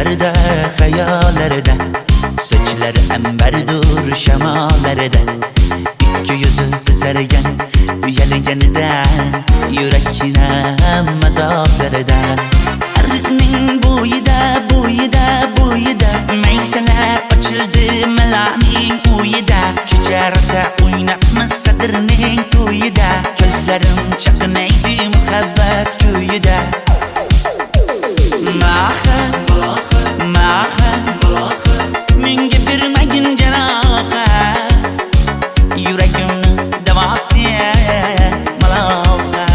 Düşlerde, hayallerde, saçları emberdur şemalerde. İki yüzü kızargan, uyalganidan, yurakine mazoblarda. Arıqning bo'yida maysalar ochildi malaning uyida. Kecha rosa o'ynabmiz sadirning to'yida. Ko'zlarim chaqnaydi muhabbat kuyida. Maha menga bermagin jarohat, yuragimni davosi maloha.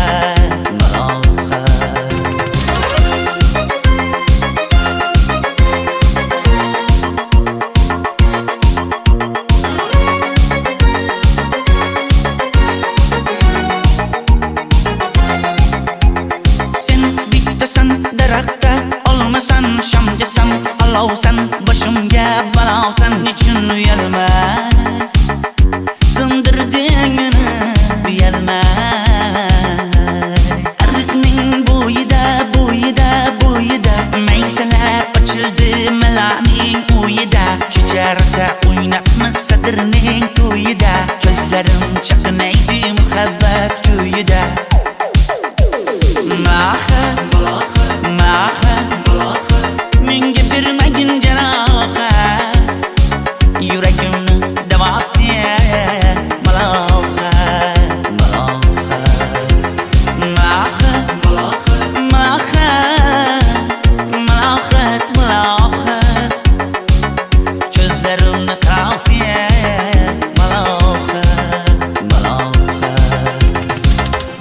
Sen bittasan daraxtda, olmasan shamgasan, olovsan boshimga balosan. Nechun uyalma, sindirding meni uyalma. Arıqning bo'yida maysalar ochildi malaning uyida. Kecha rosa o'ynabmiz sadirning to'yida. Ko'zlarim chaqnaydi muhabbat kuyida. Maha menga bermagin jarohat, yuragimni davosi maloha. Ko'zlarimni tavsiya maloha.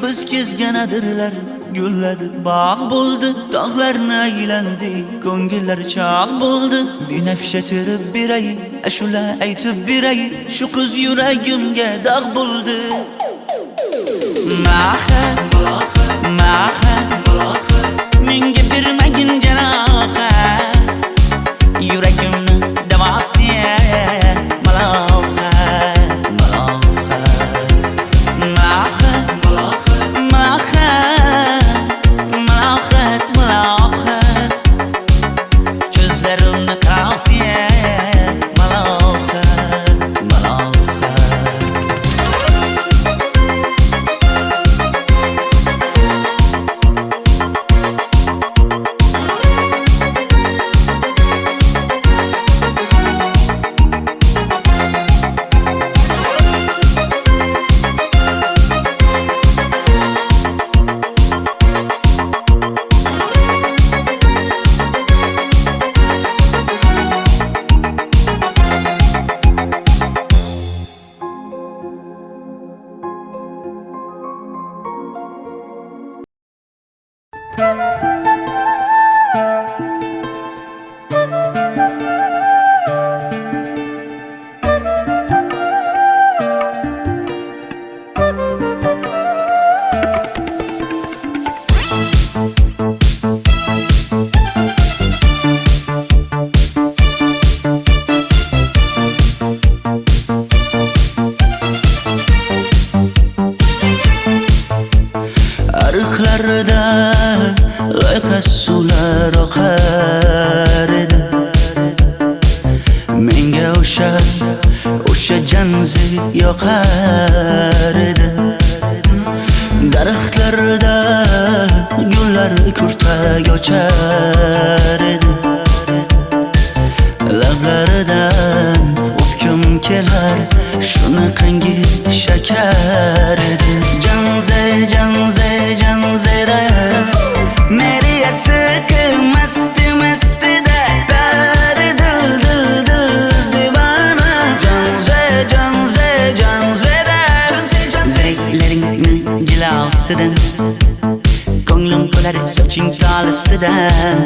Biz kezganadirlar gulladi, bog' bo'ldi, tog'larni aylandi, ko'ngillar chog' bo'ldi. Binafsha terib beray, ashula aytib beray, shu qiz yuragimga dog' bo'ldi. Maha menga bermagin jarohat, yuragimni davosi maloha. Ko'zlarimni tavsiya maloha. Ariqlarda loyqa suvlar oqar edi. Menga o'sha janzi yoqar edi. Daraxtlarda gullar kurtak ochar edi. Lablaridan o'pkim kelar, shunaqangi shakar edi. Janzera meri yarsiqi masti da dari dil divana. Janzera zeylaringni jilosidan, ko'nglim to'lar soching tolisidan.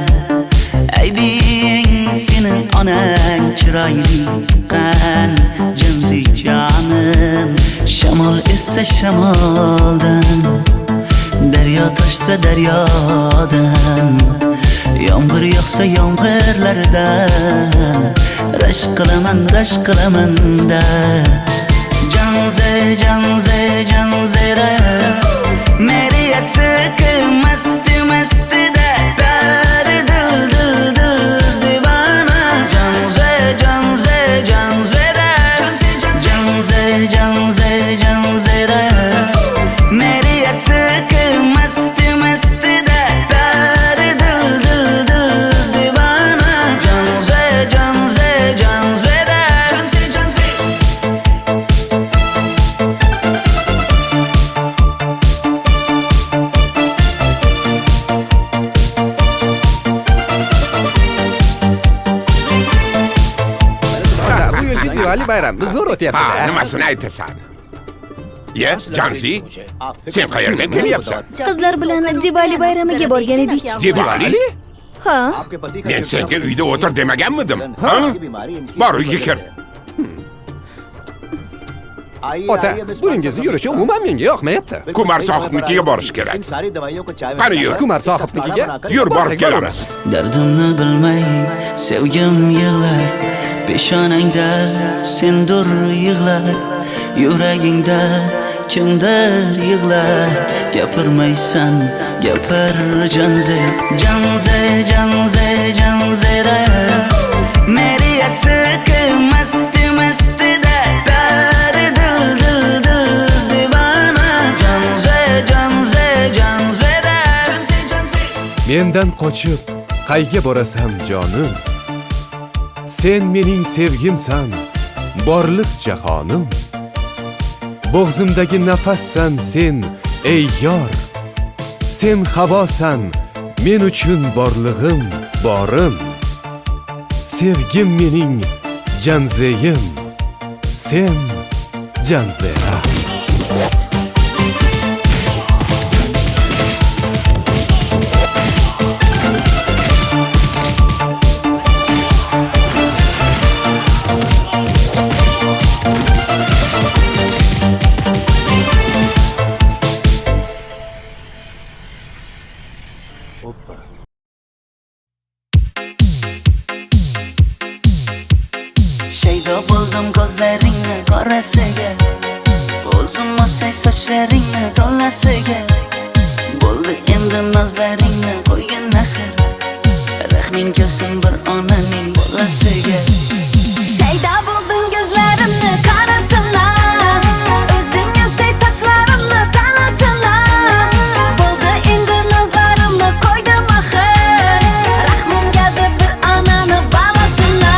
Aybing sening onang chiroyli qan, janzi jonim. Shamol essa shamoldan, daryo toshsa daryodan, yomg'ir yog'sa yomg'irlardan, rashk qilaman da. Janzera meri yarsiqi masti da dari dil Diwali bayrami zo'r Ha, o'tyapti-da. nimasini aytasan? Ye, Janzi, sen qayerdan kelyapsan? Qizlar bilan Diwali bayramiga borgan edik. Diwali? Ha, Men senga uyda o'tir demaganmidim? Ha? Bor, uyga kir. Ota, buningizni yurishi umuman menga yoqmayapti. Kumar sohibnikiga borish kerak. Qani yur. Kumar sohibnikiga Yur, borib borsak kelamiz. Dardimni bilmay sevgim yig'lar, peshonangda sendur yig'lar, yuragingda kimdir yig'lar. Gapirmaysan, gapir Janze, Janze, Janze, Janzera. Meri aşık masti masti da dar dil dil dil divana. Janze, Janze, Janzera. Janze, Janze. Mendan qochib qayga borasan jonim? Sen mening sevgimsan, borliq jahonim. Bo'g'zimdagi nafassan sen, ey yor. Sen havosan, men uchun borlig'im, borim. Sevgim mening Janzeyim, sen Janzera. Shaydo bo'ldim ko'zlaringni qorasiga, o'zim o'say sochlaringni to'lasiga. Bo'ldi endi nozlaringni qo'ygan naxir, rahming kelsin bir onaning bolasiga. shayda bo'lding ko'zlarimni qarasana, o'zing yasay sochlarimni tanasana. Bo'ldi endi nazlarimni qo'ydim axir, rahmim keldi bir onani bolasina.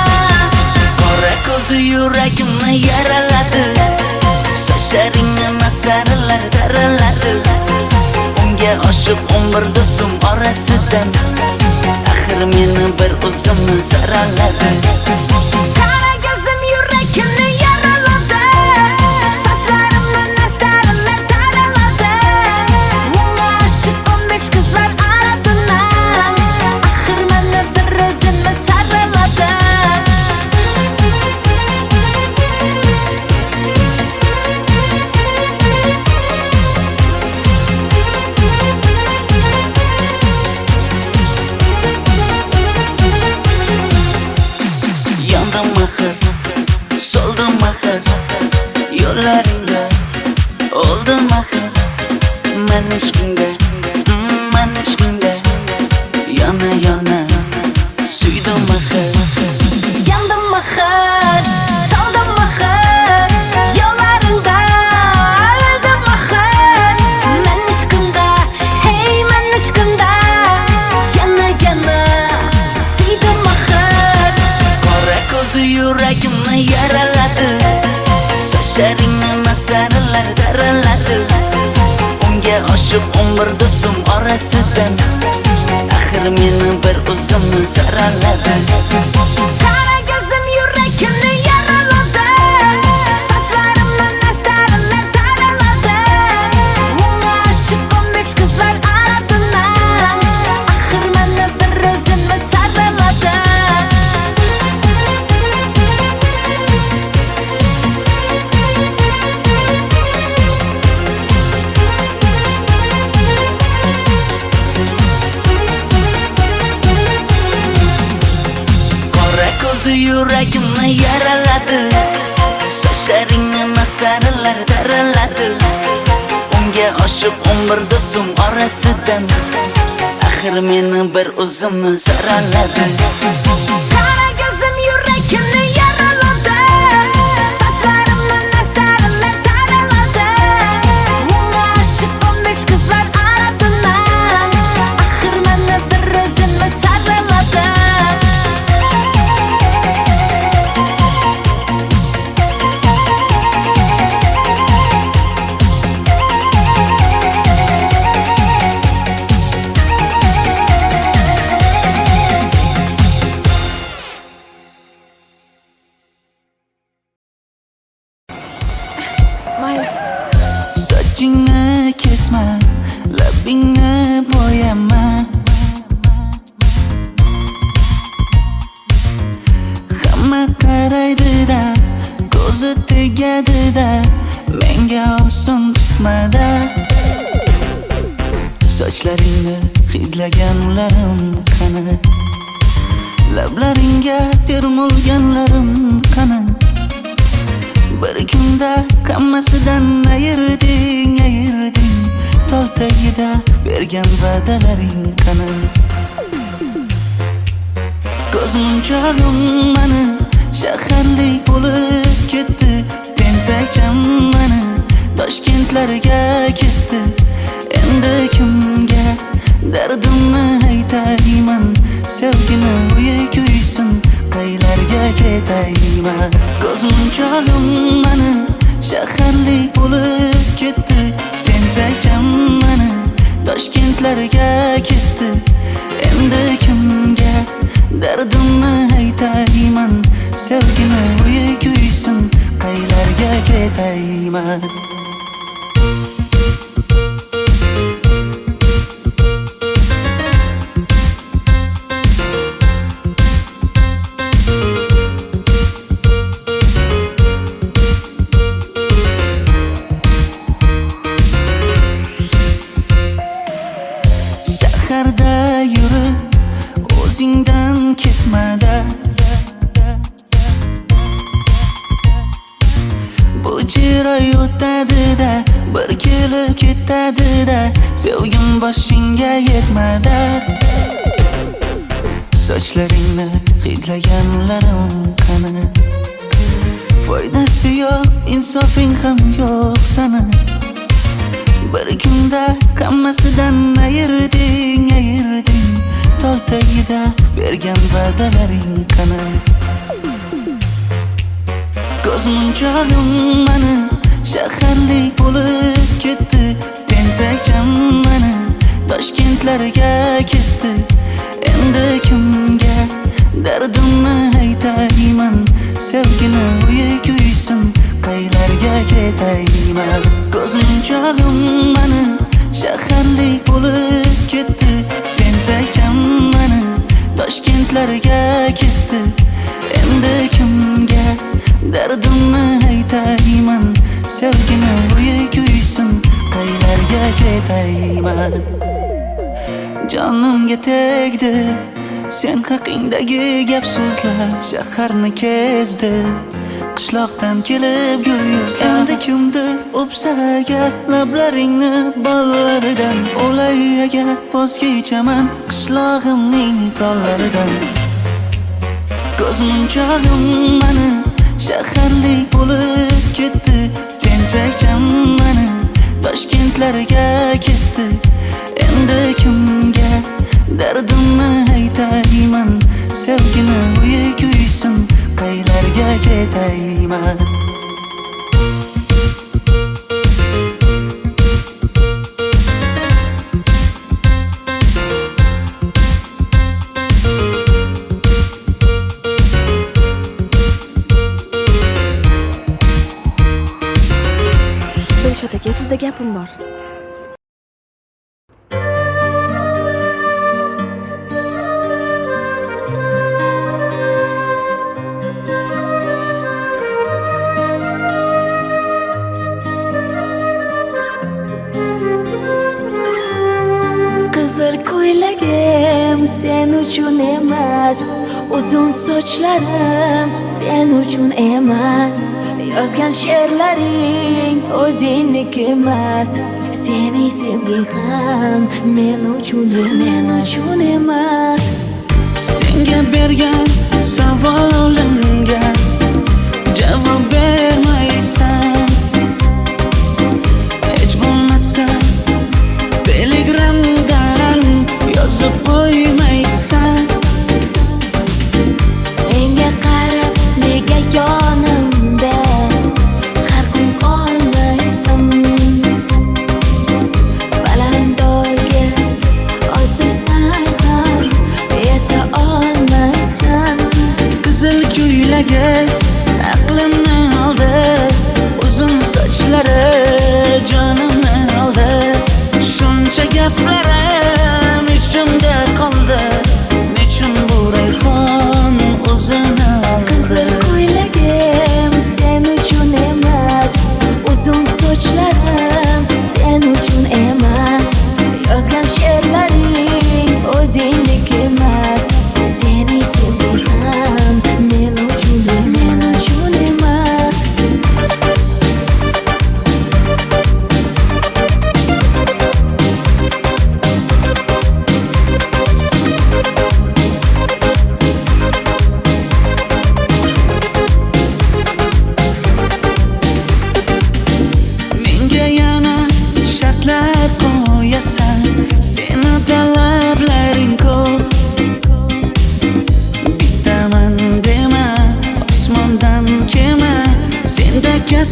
Qora ko'zi yuragimni yaraladi, sochlaringni mastarlar daraladi. Unga oshiq 11 do'stim orasidan, axir meni bir o'zimni zaraladi. Qara ko'zim yuragimni yaraladi, sochlarimni nastarlar taraladi. Unga oshiq 15 qizlar arasina, axir meni bir o'zimni saraladi. Yandım axir, soldim axir, yo'llaringda oldim axir. Men ishqingda, men ishqingda yana yana suydim axir. Yandım axir, soldim axir, yo'llaringda oldim axir. Men ishqimda, hey men ishqimda yana yana suydim axir. Qora ko'zi yuragimni yaraladi, sochlaringni mastarlar daraladi. Unga oshiq 11 do'stim orasidan, axir meni bir o'zimni zaraladi. Qara ko'zim yuragimni yaraladi, sochlarimni nastarlar taraladi. Unga oshiq 15 qizlar arasina, axir meni bir o'zimni saraladi. Qora ko'zi yuragimni yaraladi, sochlaringni mastarlar daraladi. Unga oshiq 11 do'stim orasidan, axir meni bir o'zimni zaraladi. Qara ko'zim yuragimni yaraladi, sochlarimni nastarlar taraladi. Unga oshiq 15 qizlar arasina, axir meni bir o'zimni saraladi. sochlaringni hidlaganlarim qani, lablaringga termulganlarim qani. Bir kunda hammasidan ayırding, tol tagida bergan va'dalaring qani. Ko'zmunchog'im mani shaharlik bo'lib ketdi, tentakcham mani Toshkentlarga ketdi. Endi kimga dardimni aytayman, sevgini uyi kuysin, qaylarga ketayman. Ko'zmunchog'im mani shaharlik bo'lib ketdi, tentakcham mani Toshkentlarga ketdi. Endi kimga dardimni aytayman, sevgini uyi kuysin, qaylarga ketayman. Shaharda yurib o'zingdan ketmada, bu jiroy o'tadi-da, bir kelib ketadi-da, sevgim boshingga yetmada. Sochlaringni hidlaganlarim qani, foydasi yo'q, insofing ham yo'q sana. Bir kunda hammasidan ayırding, tol tagida bergan va'dalaring qani. Ko'zmunchog'im mani shaharlik bo'lib ketdi, tentakcham mani Toshkentlarga ketdi. Endi kimga dardimni aytayman, sevgini uyi kuysin, qaylarga ketayman. Ko'zmunchog'im mani shaharlik bo'lib ketdi, tentakcham mani Toshkentlarga ketdi. Endi kimga dardimni aytayman, sevgini uyi kuysin, qaylarga ketayman. Jonimga tegdi sen haqingdagi gap so'zlar, shaharni kezdi qishloqdan kelib gul yuzlar. Endi kimdir o'psa agar lablaringni bollaridan, o'lay agar voz kechaman qishlog'imning tollaridan. Ko'zmunchog'im mani shaharlik bo'lib ketdi, tentakcham mani Toshkentlarga ketdi. Endi kimga dardimni aytayman, sevgini uyi kuysin, qaylarga ketayman. Dilshod aka, sizda gapim bor. Qizil ko'ylagim sen uchun emas, uzun sochlarim sen uchun emas, yozgan she'rlaring o'zingniki emas, sening sevging ham men uchun emas. Senga bergan savolimga javob bermaysan, hech bo'lmasa telegramdan yozib qo'ymaysan. Menga qarab nega yonimda har kun qolmaysan, balandorga osilsang ham yeta olmaysan. Qizil ko'ylagi aqlimni oldi,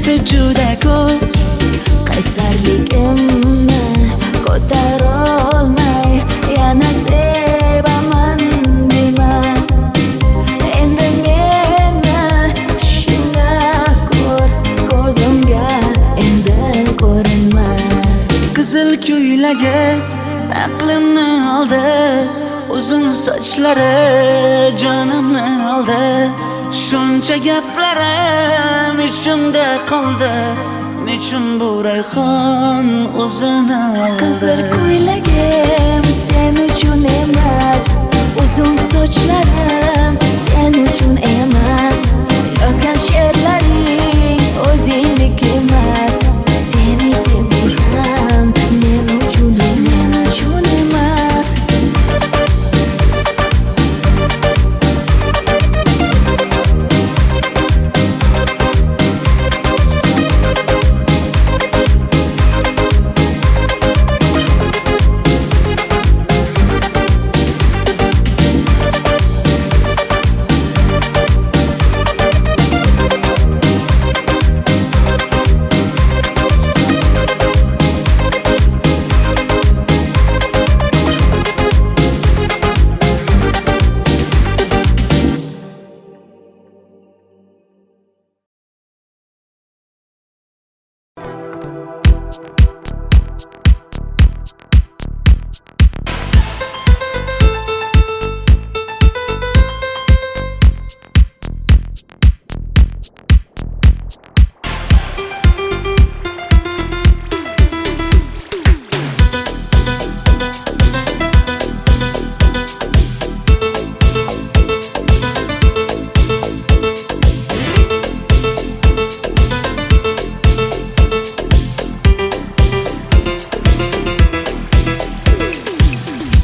esa juda ko'p. qaysarligimni ko'tarolmay yana sevaman dema. Endi meni tushingda ko'r, ko'zimga endi ko'rinma. Qizil ko'ylagi aqlimni oldi, uzun sochlari jonimni oldi. Shuncha gaplarim ichimda qoldi, nechun bu rayhon o'zini oldi. Qizil ko'ylagim sen uchun emas, uzun sochlarim sen uchun emas. Yozgan she'rlaring o'zingdek emas. Seni sevdim men uchun emas.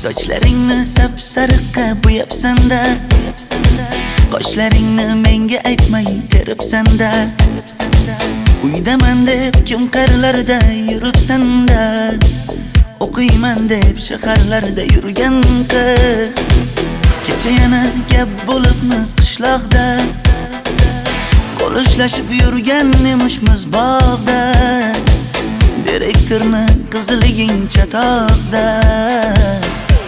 Sochlaringni sap-sariqqa bo'yabsan-da, qoshlaringni menga aytmay teribsan-da. Uydaman deb kim qarlarda yuribsan-da, o'qiyman deb shaharlarda yurgan qiz. Kecha yana gap bo'libmiz qishloqda, qo'l ushlashib yurgan emishmiz bog'da. Direktorni qiziliging chatoqda,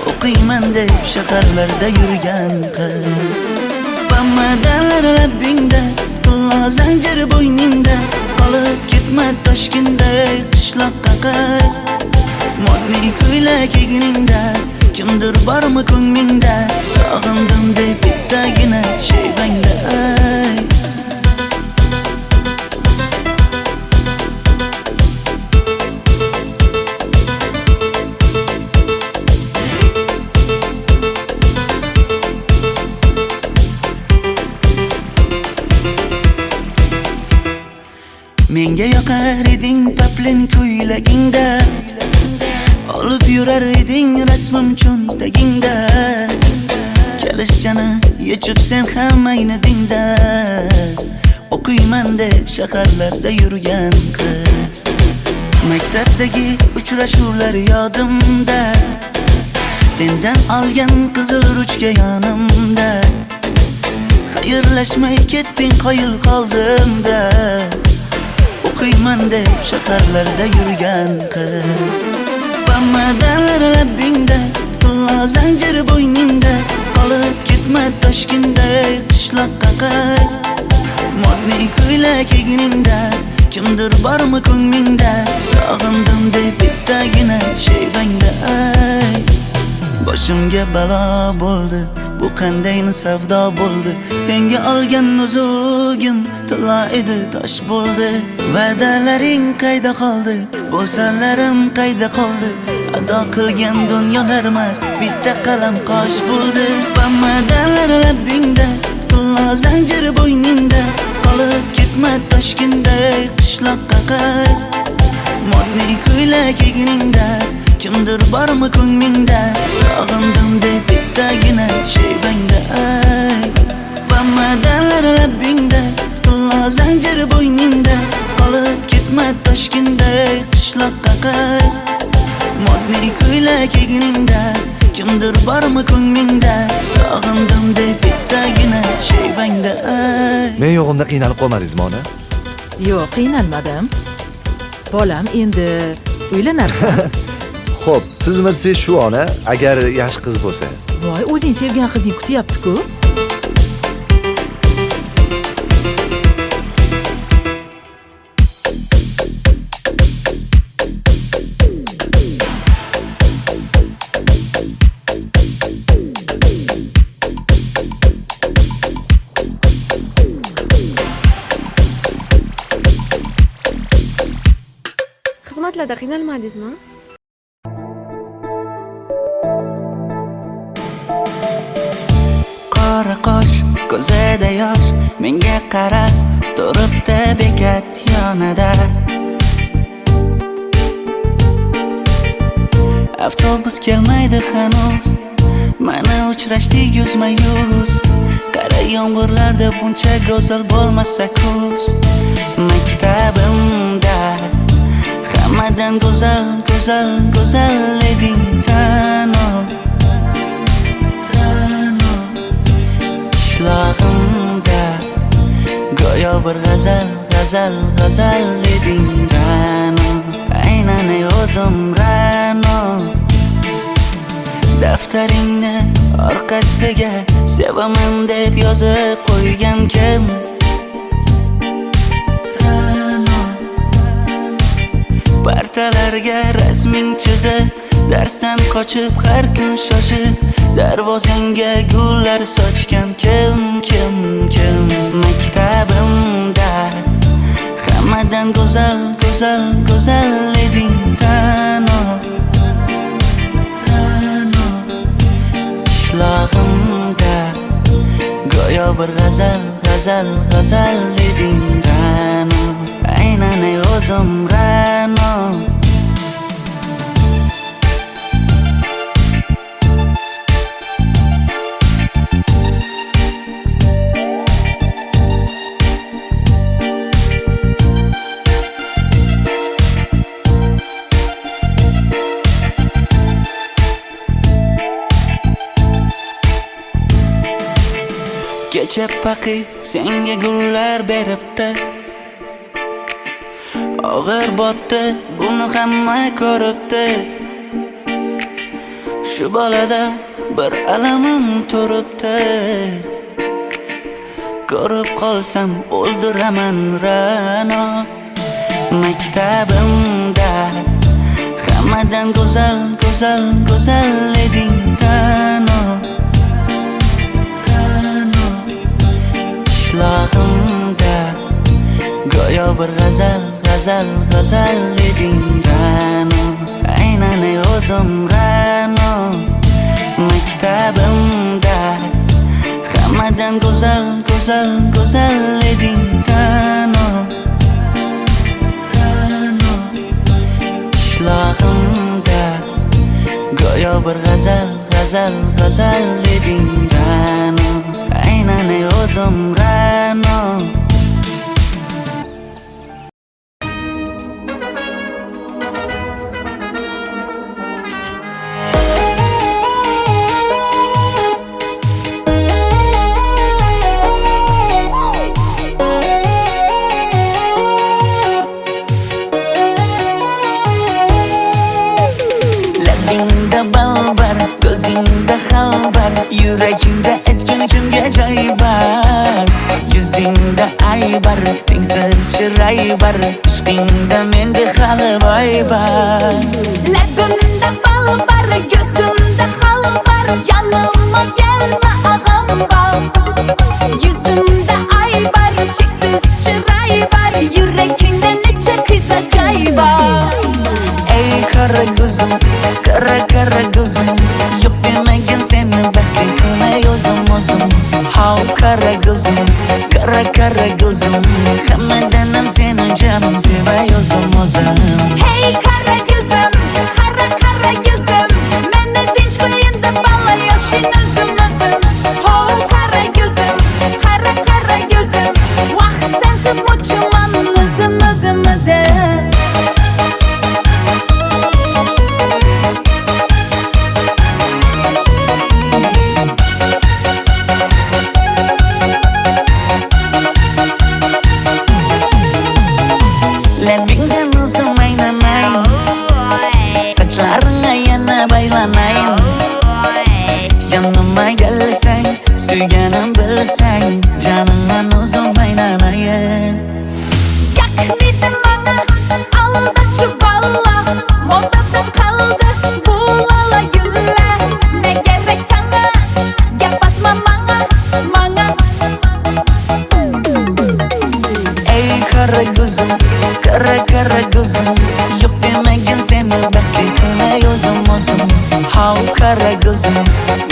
o'qiyman deb shaharlarda yurgan qiz. Bamadanlar labbingda, tilla zanjir bo'yningda, qolib ketma Toshkentda qishloqqa qayt. Modniy ko'ylak egningda, kimdir bormi ko'nglingda, sog'indim deb bittagina shevangda ayt. Menga yoqar eding paplin ko'ylagingda, olib yurar eding rasmim cho'ntagingda. Kalishchani yechib sen ham aynadingda, o'qiyman deb shaharlarda yurgan qiz. Maktabdagi uchrashuvlar yodimda, sendan olgan qizil ruchka yonimda. Xayrlashmay ketding qoyil qoldimda, o'qiyman deb shaharlarda yurgan qiz. Bamadanlar labbingda, tilla zanjir bo'yningda, qolib ketma Toshkentda qishloqqa qayt. Modniy ko'ylak egningda, kimdir bormi ko'nglingda, sog'indim deb bittagina shevangda ayt. Boshimga balo bo'ldi, bu qanday savdo bo'ldi. Senga olgan nuzugim tilla edi, tosh bo'ldi. Va'dalaring qayda qoldi, bo'salarim qayda qoldi. Ado qilgan dunyolar emas, bitta qalam qosh bo'ldi. Bamadanlar labbingda, tilla zanjir bo'yningda, qolib ketma Toshkentda qishloqqa qayt. Modniy ko'ylak egningda, kimdir bormi ko'nglingda, sog'indim deb bittagina shevangda ayt. Bamadanlar labbingda, tilla zanjir bo'yningda, qolib ketma Toshkentda qishloqqa qayt. Modniy ko'ylak egningda, kimdir bormi ko'nglingda, sog'indim deb bittagina shevangda ayt. Men yo'g'imda qiynalib qolmadingizmi ona? Yo'q, qiynalmadim. Bolam, endi uylanarsan. Xo'p, sizmi shu ona, agar yaxshi qiz bo'lsa. Voy, o'zing sevgan qizing kutyapti-ku. Xizmatlarda qiynalmadingizmi? Qora qosh, ko'zida yosh, menga qarab turibdi bekat yonida. Avtobus kelmaydi hanuz, mana uchrashdik yuzma-yuz. Qara yomg'irlarda buncha go'zal bo'lmasa kuz. Maktabimda hammadan go'zal, go'zal, go'zal eding Ra'no. Qishlog'imda go'yo bir g'azal, g'azal, g'azal eding Ra'no. Aynan o'zim Ra'no. Daftaringni orqasiga sevaman deb yozib qo'ygan kim? Partalarga rasming chizib, darsdan qochib har kun shoshib, darvozangga gullar sochgan kim? Maktabimda hammadan go'zal, go'zal, go'zal eding Ra'no. Qishlog'imda go'yo bir g'azal, g'azal, g'azal eding Ra'no. Aynan o'zim Ra'no. Kecha paqi senga gullar beribdi, og'ir botdi, buni hamma ko'ribdi. Shu bolada bir alamim turibdi, ko'rib qolsam o'ldiraman Ra'no. Maktabimda hammadan go'zal, go'zal, go'zal eding Ra'no. Qishlog'imda go'yo bir g'azal, g'azal, g'azal eding Ra'no. Aynan o'zim Ra'no. Maktabimda hammadan go'zal, go'zal, go'zal eding Ra'no. Qishlog'imda go'yo bir g'azal, g'azal, g'azal eding Ra'no. Aynan o'zim Ra'no. Labingda balbar, ko'zingda xalbar, yuragingda etgan kimga joy bar. Yuzingda aybar, tengsiz chiray bar, ishqingda menda hali boy bar. Labimda balbar, ko'zimda xalbar, yanıma gelme ağam bal. Yuzimda aybar, cheksiz chiray bar, yuragingda necha qiza joy bar. Ey qara ko'zim, qara qara ko'zim, yo'q demagan seni baxtli qilmay o'zim. Hav qara ko'zim, qara qara ko'zim, hammadan ham seni jonim sevay o'zim. Hey qara ko'zim, qara qara ko'zim, meni tinch qo'yinda balla yoshin o'zim. Hav qara ko'zim, qara qara ko'zim, vaqt sensiz mo'chuman o'zim.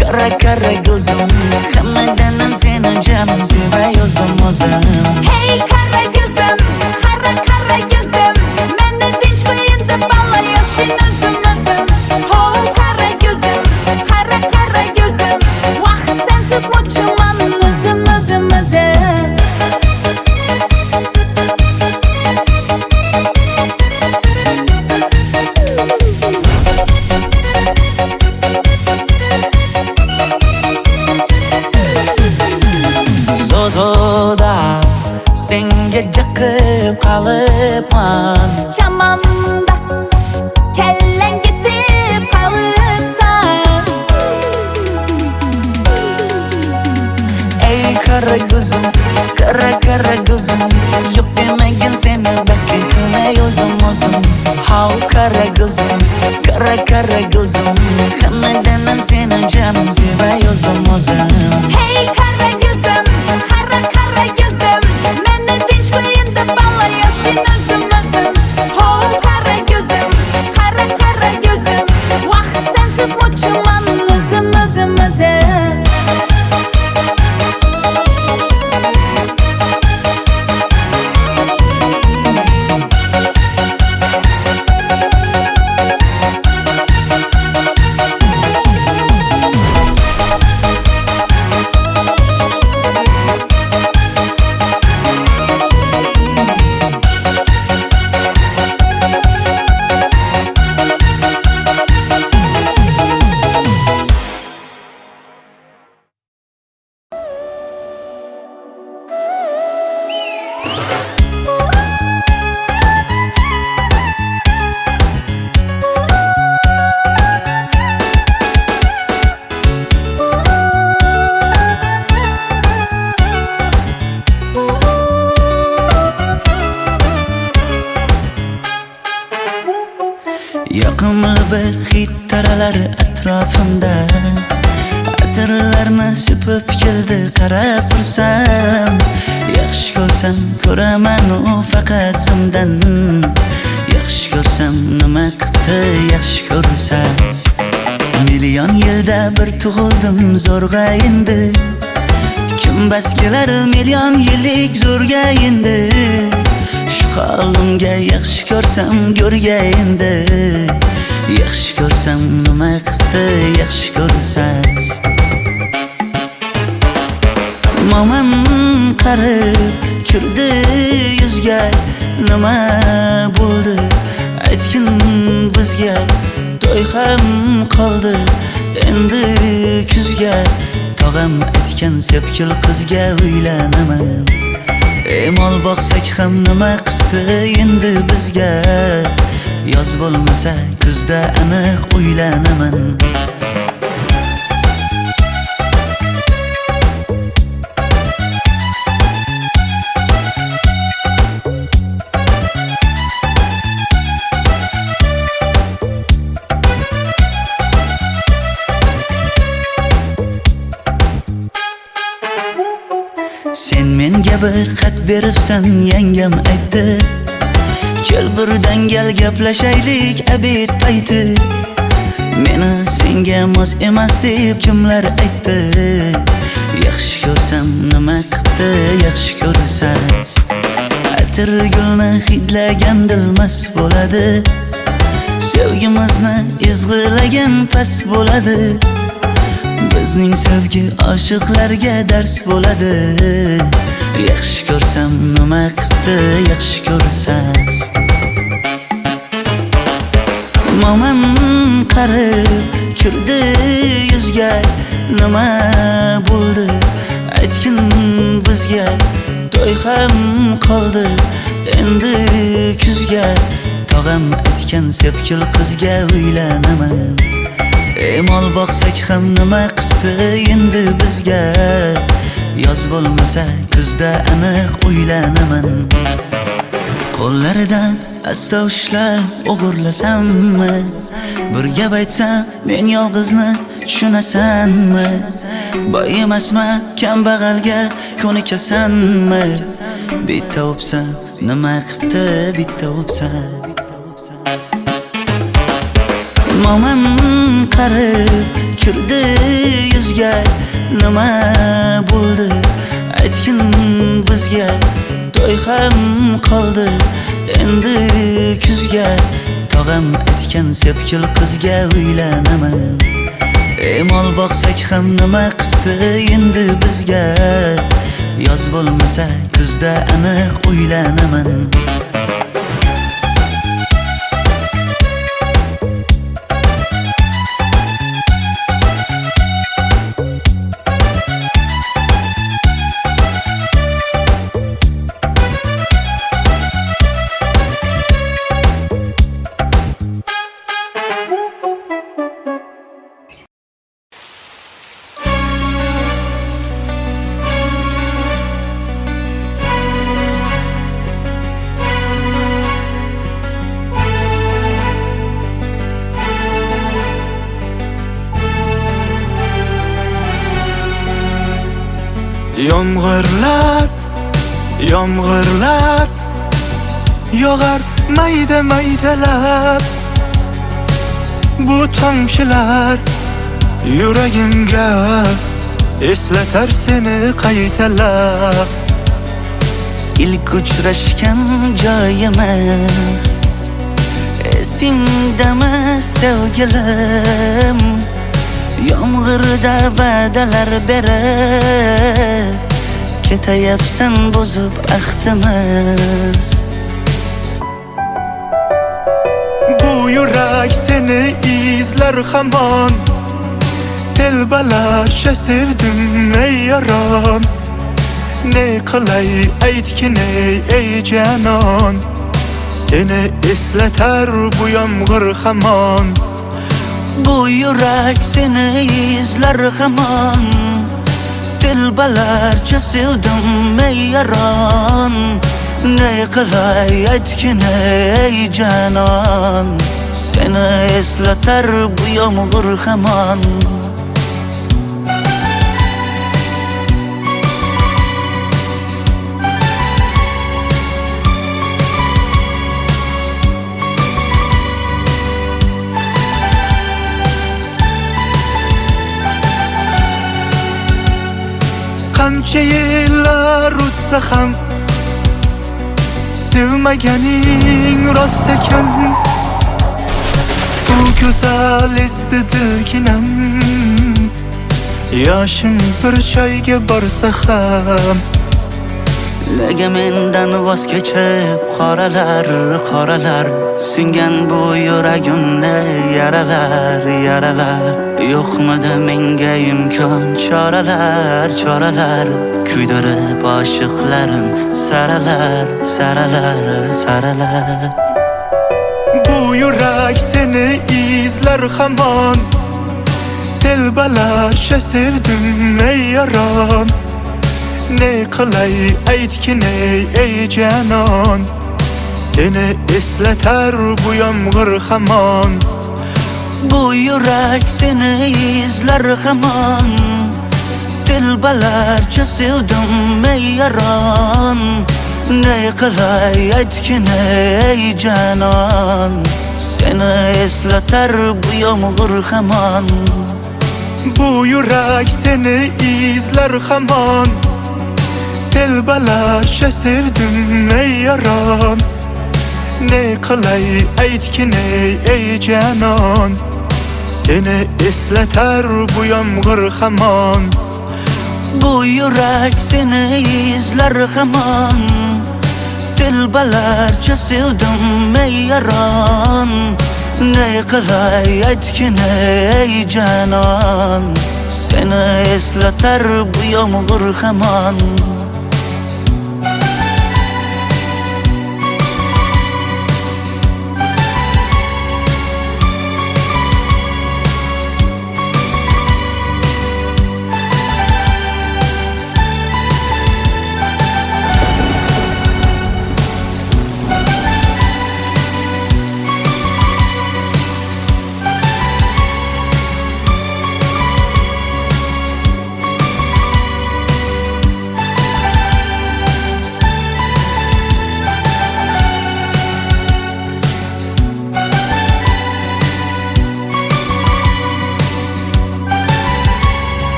Kara kara gözüm Hammadan ham seni canım sevay o'zim Hey kara gözüm, kara kara gözüm Meni tinch qo'yin deb balla yashin o'zim Ho kara gözüm, kara kara gözüm Vaqt sensiz mo'chiman o'zim Zozoda senga jiqib qolibman Chamamda kellang ketib qolibsan Ey kara gözüm, kara gözüm Yok demagin seni baxtli qilay o'zim How kara gözüm, kara gözüm Hammadan ham seni canım sevay o'zim Hey kara gözüm, kara kara gözüm Meni tinch qo'yin deb balla yashin o'zim Ho kara gözüm, kara kara gözüm Vaqt sensiz mo'chiman o'zim Yoqimli bir hid taralar atrofimda Atirlarni sepib keldi qarab tursam Yaxshi ko'rsam ko'raman u faqat simdan Yaxshi ko'rsam nima qildi yaxshi ko'rsam Million yilda bir tug'ildim zo'rg'a endi Kim bas kelar million yillik zo'rga endi Shu holimga yaxshi ko'rsam go'rga endi Yaxshi ko'rsam nima qildi yaxshi ko'rsam Momam qarib kirdi yuzga Nima bo'ldi aytgin bizga To'y ham qoldi endi kuzga Tog'am aytgan sepkil qizga uylanaman Mol boqsak ham nima qildi endi bizga Yoz bo'lmasa kuzda aniq uylanaman Sen menga bir xat beribsan yangam aytdi Kel birdan gal gaplashaylik abid payti Meni senga mos emas deb kimlar aytdi Yaxshi ko'rsam nima qildi yaxshi ko'rsam Atir gulni hidlagan dilmas bo'ladi Sevgimizni izg'ilagan pas bo'ladi Bizning sevgi oshiqlarga dars bo'ladi Yaxshi ko'rsam nima qildi yaxshi ko'rsam Momam qarib kirdi yuzga Nima bo'ldi aytgin bizga To'y ham qoldi endi kuzga Tog'am aytgan sepkil qizga uylanaman Mol boqsak ham nima qildi endi bizga Yoz bo'lmasa kuzda aniq uylanaman Qo'llaridan asta ushlab o'g'irlasammi Bir gap aytsam men yolg'izni tushunasanmi Boy emasman kambag'alga ko'nikasanmi Bitta o'psam nima qildi bitta o'psam Mo'min qarib kirdi yuzga, nima bo'ldi aytgin bizga. To'y ham qoldi endi kuzga, tog'am aytgan sepkil qizga uylanaman. Mol boqsak ham nima qipti endi bizga, yoz bo'lmasa kuzda aniq uylanaman. Yomg'irlar, yomg'irlar yog'ar mayda maydalab. Bu tomchilar yuragimga eslatar seni qaytalab. İlk uchrashgan joyimiz esingdami sevgilim? Yomg'irda va'dalar berib ketayapsan bozib ahdimiz. Bu yurak seni izler hamon, telbalarcha sevdim ey yaron. Ne qilay aytgin ey canon, seni eslatar bu yomg'ir hamon. Bu yurak seni izler hamon, telbalarcha sevdim ey yaron. Ne qilay aytgin ey canon, seni eslatar bu yomg'ir hamon. Qancha yillar o'tsa ham sevmaganing rost ekan. Bu go'zal esdi dilginam, yoshim bir joyga borsa ham. Nega mendan voz kechib qoralar, qoralar singan bu yuragimni yaralar, yaralar. Yo'qmidi menga imkon choralar, choralar kuydirib oshiqlarim saralar, saralar, saralar. Bu yurak seni izler hamon, telbalarcha sevdim ey yaron. Ne qilay aytgin ey canon, seni eslatar bu yomg'ir hamon. Bu yurak seni izler hamon, telbalarcha sevdim ey yaron. Ne qilay aytgin ey canon, seni eslatar bu yomg'ir hamon. Bu yurak seni izler hamon, telbalarcha sevdim ey yaron. Ne qilay aytgin ey canon, seni eslatar bu yomg'ir hamon. Bu yurak seni izler hamon, telbalarcha sevdim ey yaron. Ne qilay aytgin ey canon, seni eslatar bu yomg'ir hamon.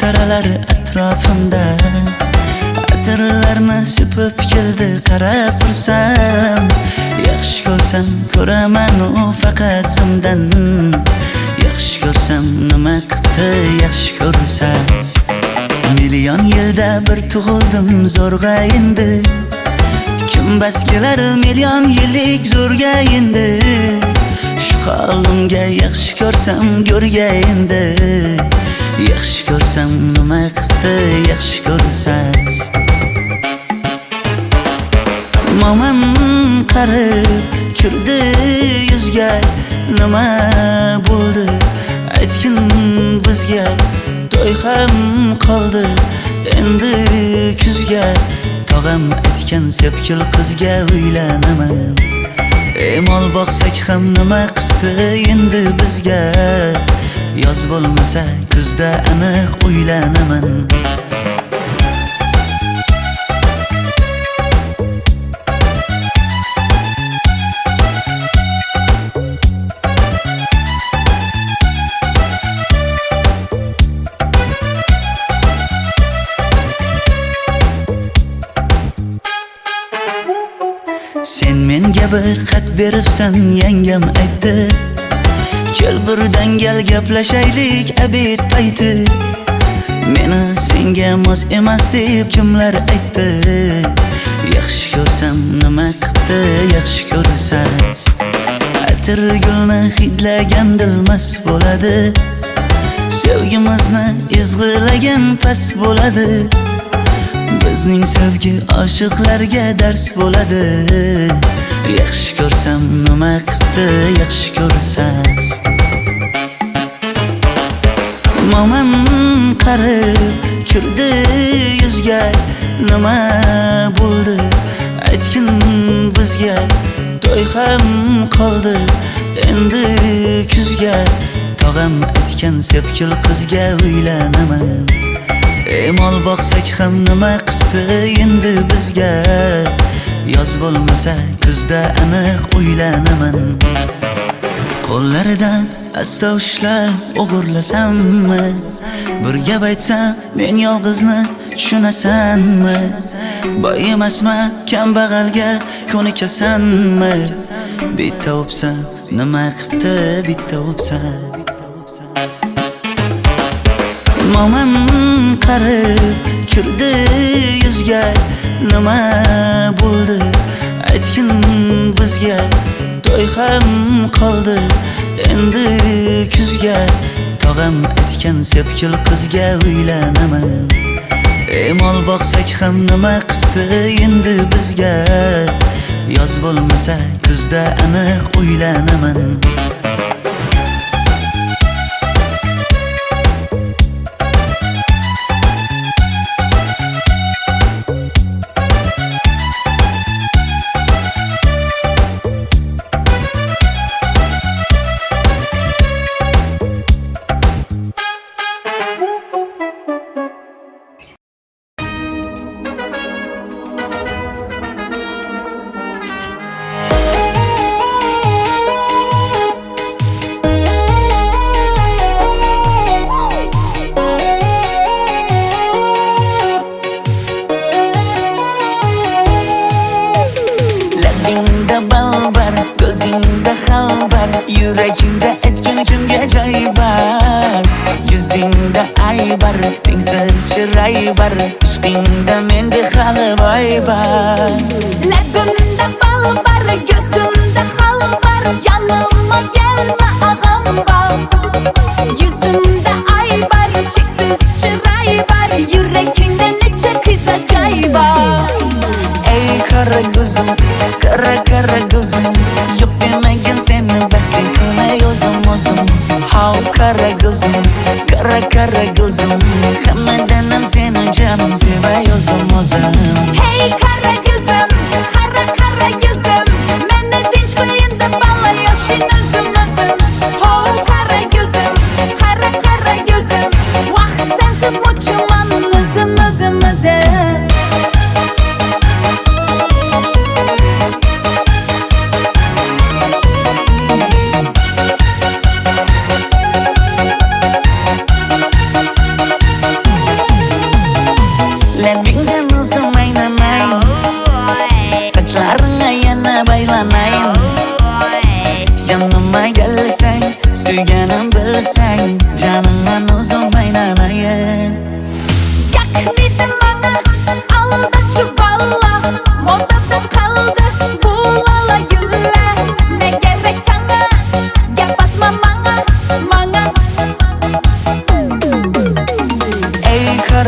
taralar atrofimda. Atirlarni sepib keldi qarab tursam, yaxshi ko'rsam ko'raman u faqat simdan. Yaxshi ko'rsam nima qildi yaxshi ko'rsam. Million yilda bir tug'ildim zo'rg'a endi. Kim bas kelar million yillik zo'rga endi. Shu holimga yaxshi ko'rsam go'rga endi. Yaxshi ko'rsam nima qildi yaxshi ko'rsam. Momam qarib kirdi yuzga, nima bo'ldi aytgin bizga. To'y ham qoldi endi kuzga, tog'am aytgan sepkil qizga uylanaman. Mol boqsak ham nima qildi endi bizga. Yoz bo'lmasa kuzda aniq uylanaman. Sen menga bir xat beribsan, yangam aytdi. Kel birdan gal gaplashaylik abid payti. Meni senga mos emas deb kimlar aytdi. Yaxshi ko'rsam nima qildi yaxshi ko'rsam. Atir gulni hidlagan dilmas bo'ladi. Sevgimizni izg'ilagan pas bo'ladi. Bizning sevgi oshiqlarga dars bo'ladi. Yaxshi ko'rsam nima qildi yaxshi ko'rsam. Momam qarib kirdi yuzga, nima bo'ldi aytgin bizga. To'y ham qoldi endi kuzga, tog'am aytgan sepkil qizga uylanaman. Mol boqsak ham nima qildi endi bizga. Yoz bo'lmasa kuzda aniq uylanaman. Qo'llaridan asta ushlab o'g'irlasammi? Bir gap aytsam men yolg'izni tushunasanmi? Boy emasman kambag'alga ko'nikasanmi? Bitta o'psam nima qildi bitta o'psam. Momam qarib kirdi yuzga, nima bo'ldi aytgin bizga. To'y ham qoldi endi kuzga, tog'am aytgan sepkil qizga uylanaman. Mol boqsak ham nima qildi endi bizga. Yoz bo'lmasa kuzda aniq uylanaman. Ko'zingda xalbar, yuragingda aytgan kimga joy bar. Yuzingda aybar, tengsiz chiray bar. Ishqingda menda hali boy bar. Labimda bal bar, ko'zimda xalbar. Yanimga kelma ag'am bor. Yuzimda aybar, cheksiz chiray bar. Yuragingda necha qiza joy bar. Ey qara ko'zim, qara ko'zim, yo'q demagan seni baxtli qilmay o'zim. How qara ko'zim, qara ko'zim, hammadan ham seni jonim sevay o'zim. Hey qara ko'zim, qara ko'zim, meni tinch qo'yinda balla yashin o'zim. How qara ko'zim,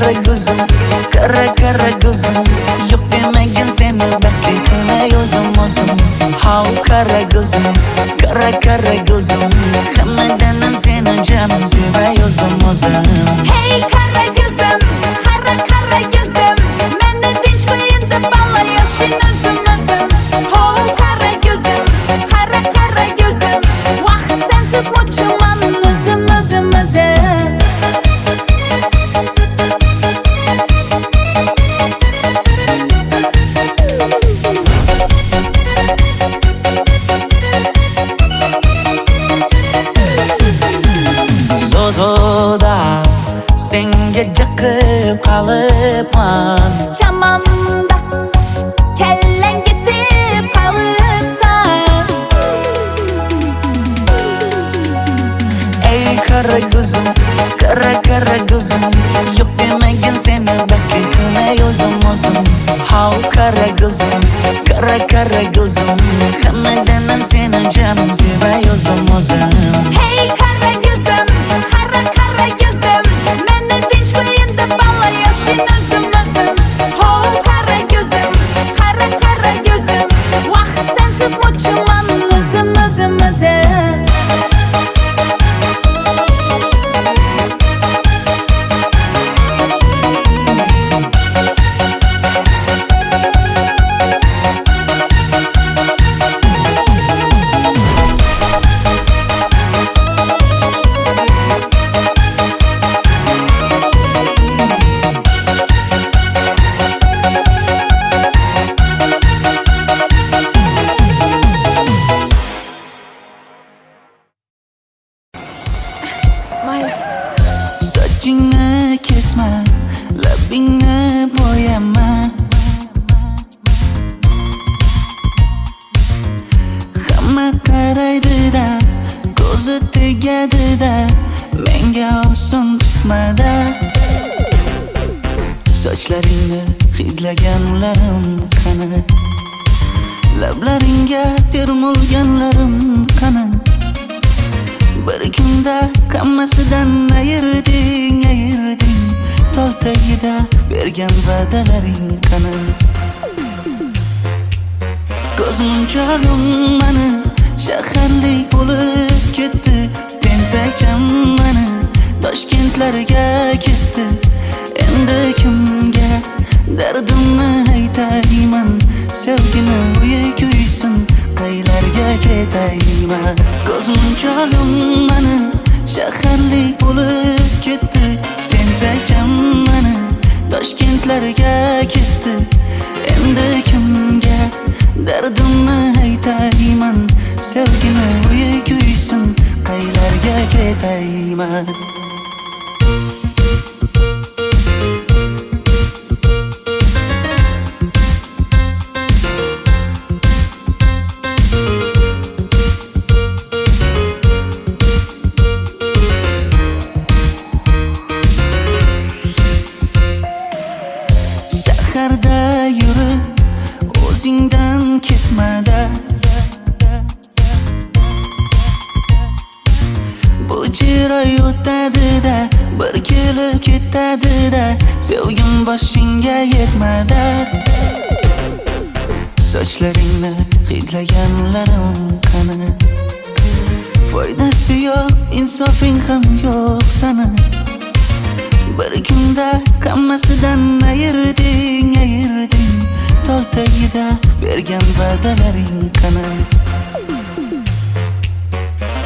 qara ko'zim, qara ko'zim. Yo'q demagin seni baxtli qilay o'zim. How qara ko'zim, qara ko'zim. Hammadan ham seni jonim sevay o'zim. Hey qara ko'zim, qara ko'zim. Meni tinch qo'yin deb balla yashin o'zim. Oh qara ko'zim, qara ko'zim. Vaqt sensiz mo'chiman o'zim. Zozoda senga jiqib qolibman. Chamamda kellang ketib qolibsan. Ey qara ko'zim, qara ko'zim. Yo'q demagin seni baxtli qilay o'zim. How qara ko'zim, qara ko'zim. Hammadan ham seni jonim sevay o'zim. Hey qara ko'zim, qara ko'zim. Meni tinch qo'yin deb balla yashin o'zim. Oh qara ko'zim, qara ko'zim. Vaqt sensiz mo'chiman o'zim. Mayli. Sochingni kesma, labingni bo'yama. Hamma qaraydi-da, ko'zi tegadi-da, menga oson tutmada. Sochlaringni hidlaganlarim qani, lablaringga termulganlarim qani. Bir kunda hammasidan ayırding. Tol tagida bergan va'dalaring qani. Ko'zmunchog'im mani shaharlik bo'lib ketdi. Tentakcham mani Toshkentlarga ketdi. Endi kimga dardimni aytayman? Sevgini uyi kuysin, qaylarga ketayman? Ko'zmunchog'im mani shaharlik bo'lib ketdi. Tentakcham mani Toshkentlarga ketdi. Endi kimga dardimni aytayman? Sevgini uyi kuysin, qaylarga ketayman? Shaharda yurib o'zingdan ketmada. Bu jiroy o'tadi-da, bir kelib ketadi-da. Sevgim boshingga yetmada. Sochlaringni hidlaganlarim qani. Foydasi yo'q, insofing ham yo'q sana. Bir kunda hammasidan ayırding. Tol tagida bergan va'dalaring qani.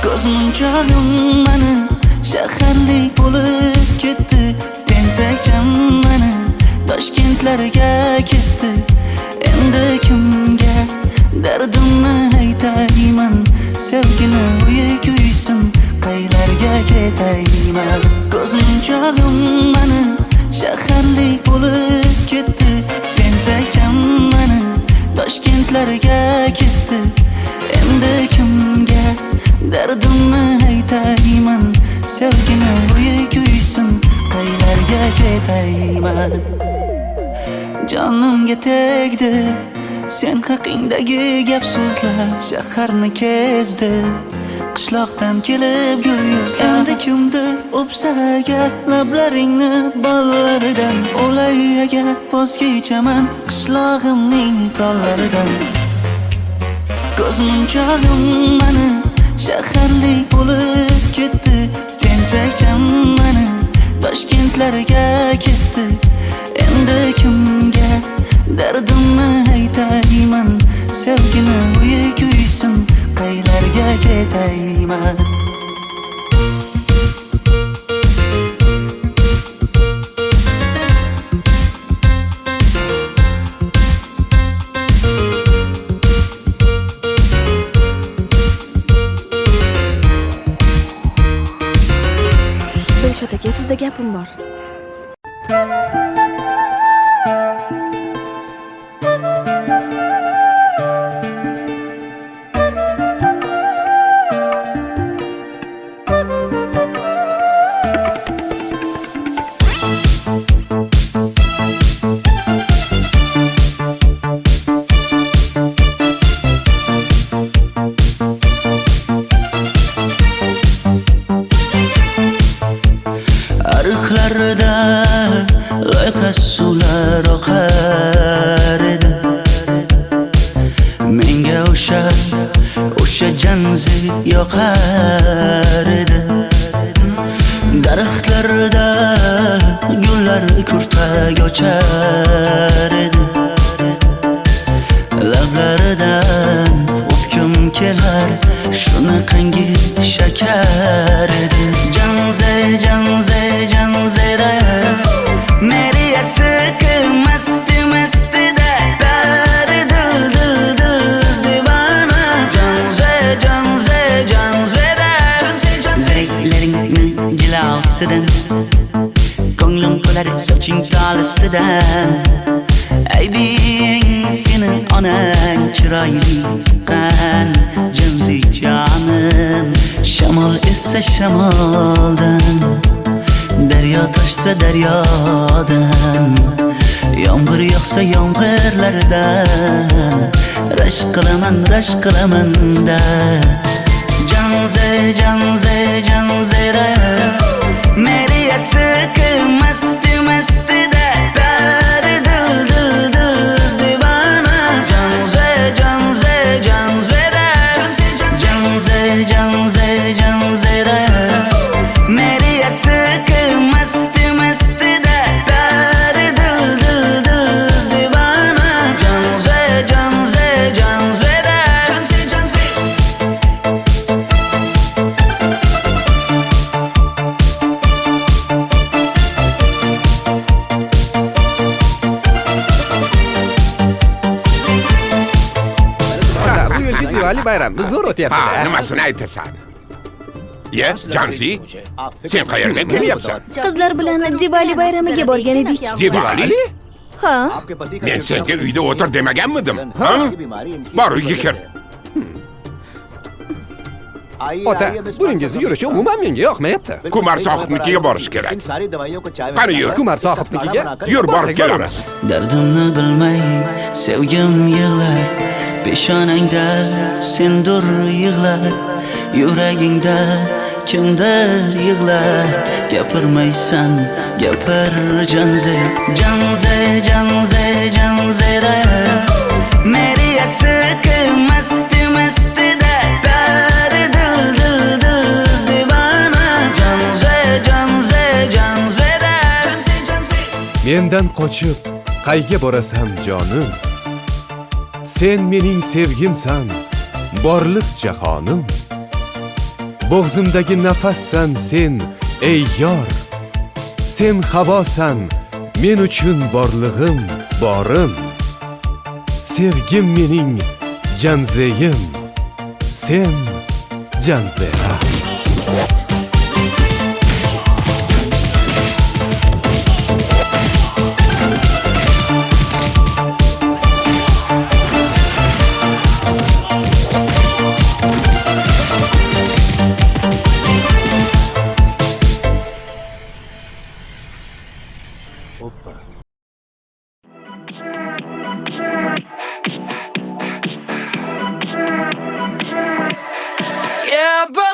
Ko'zmunchog'im mani shaharlik bo'lib ketdi. Tentakcham mani Toshkentlarga ketdi. Endi kimga dardimni aytayman? Sevgini uyi kuysin, qaylarga ketayman? Ko'zmunchog'im mani shaharlik bo'lib ketdi. Tentakcham mani Toshkentlarga ketdi. Endi kimga dardimni aytayman? Sevgini uyi kuysin, qaylarga ketayman? Jonimga tegdi sen haqingdagi gap so'zlar. Shaharni kezdi, qishloqdan kelib gul yuzlar. Endi kimdir o'psa agar lablaringni bollaridan, o'lay agar voz kechaman qishlog'imning tollaridan. Ko'zmunchog'im mani shaharlik bo'lib ketdi, tentakcham mani Toshkentlarga ketdi. Endi kimga dardimni aytayman, sevgini uyi kuysin, qaylarga ketayman. Dilshod aka, sizda gapim bor. Ariqlarda loyqa suvlar oqar edi. Menga o'sha janzi yoqar edi. Daraxtlarda gullar kurtak ochar edi. Lablaridan o'pkim kelar, shunaqangi shakar edi. Janzera meri yarsiqi masti dari dil divana. Janzera zirklaringni jilosidan, ko'nglim to'lar soching tolisidan. Aybing sening onang chiroyli qan janzi jonim. Shamol essa shamoldan, daryo toshsa daryodan, yomg'ir yog'sa yomg'irlardan rashk qilaman da. Janzera meri yarsiqi masti dari dil divana. Janzera meri yarsiqi masti dari dil divana. Janzera Ota, bu yilgi Diwali bayrami zo'r o'tyapti. Nimasini aytasan? Ye, Janzi, sen qayerdan kelyapsan? Qizlar bilan Diwali bayramiga borgan edik. Diwali? Ha? Men senga uyda o'tir demaganmidim? Ha? Bor uyga kir. Ota, buningizni yurishi umuman menga yoqmayapti. Kumar sohibnikiga borish kerak. Qani yur. Kumar sohibnikiga Yur, borib borsak kelamiz. Dardimni bilmay sevgim yig'lar, peshonangda sendur yig'lar, yuragingda kimdir yig'lar. Gapirmaysan, gapir janzera meri yarsiqi masti dari dil divana. Janzera Mendan qochib qayga borasan jonim? Sen mening sevgimsan, borliq jahonim. Bo'g'zimdagi nafassan sen, ey yor. Sen havosan, men uchun borlig'im, borim. Sevgim mening janzeyim, sen janzera. Yeah, but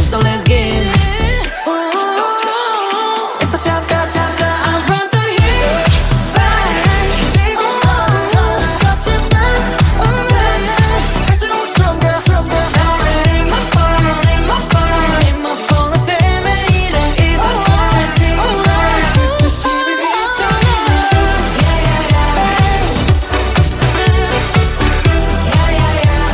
so let's get it. It's a chapter, chapter, I'd rather you back. Touching back, catching on stronger, stronger. Now it ain't my fault, ain't my fault, ain't my fault. Damn it, it's a party, to see me return. Yeah, yeah, yeah. Yeah, yeah, yeah.